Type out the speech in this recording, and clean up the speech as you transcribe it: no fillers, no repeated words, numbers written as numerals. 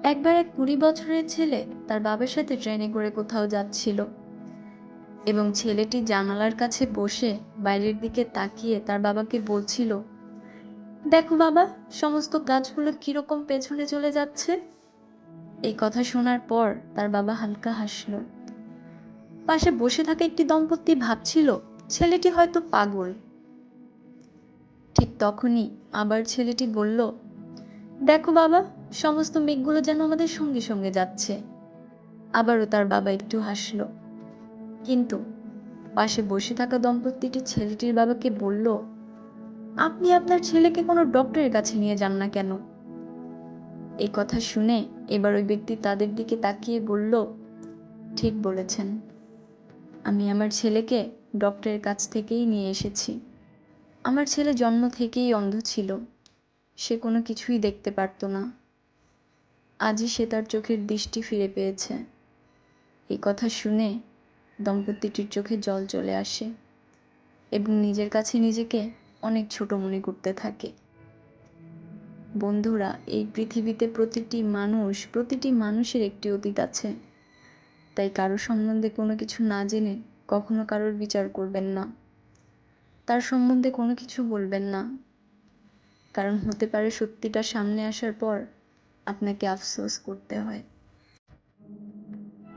একবার এক 20 বছরের ছেলে তার বাবার সাথে ট্রেনে করে কোথাও যাচ্ছিল এবং ছেলেটি জানালার কাছে বসে বাইরের দিকে তাকিয়ে তার বাবাকে বলছিল, দেখো বাবা, সমস্ত গাছগুলো কিরকম পেছনে চলে যাচ্ছে। এই কথা শোনার পর তার বাবা হালকা হাসল। পাশে বসে থাকা একটি দম্পতি ভাবছিল ছেলেটি হয়তো পাগল। ঠিক তখনই আবার ছেলেটি বলল, দেখো বাবা, সমস্ত মেঘগুলো যেন আমাদের সঙ্গে সঙ্গে যাচ্ছে। আবারও তার বাবা একটু হাসল। কিন্তু পাশে বসে থাকা দম্পতিটি ছেলেটির বাবাকে বলল, আপনি আপনার ছেলেকে কোনো ডক্টরের কাছে নিয়ে যান না কেন? এই কথা শুনে এবার ওই ব্যক্তি তাদের দিকে তাকিয়ে বলল, ঠিক বলেছেন, আমি আমার ছেলেকে ডক্টরের কাছ থেকেই নিয়ে এসেছি। আমার ছেলে জন্ম থেকেই অন্ধ ছিল, সে কোনো কিছুই দেখতে পারত না। আজই সে তার চোখের দৃষ্টি ফিরে পেয়েছে। এই কথা শুনে দম্পতিটির চোখে জল চলে আসে এবং নিজের কাছে নিজেকে অনেক ছোট মনে করতে থাকে। বন্ধুরা, এই পৃথিবীতে প্রতিটি মানুষের একটি অতীত আছে। তাই কারো সম্বন্ধে কোনো কিছু না জেনে কখনো কারোর বিচার করবেন না, তার সম্বন্ধে কোনো কিছু বলবেন না। কারণ হতে পারে সত্যিটা সামনে আসার পর আপনাকে আফসোস করতে হয়।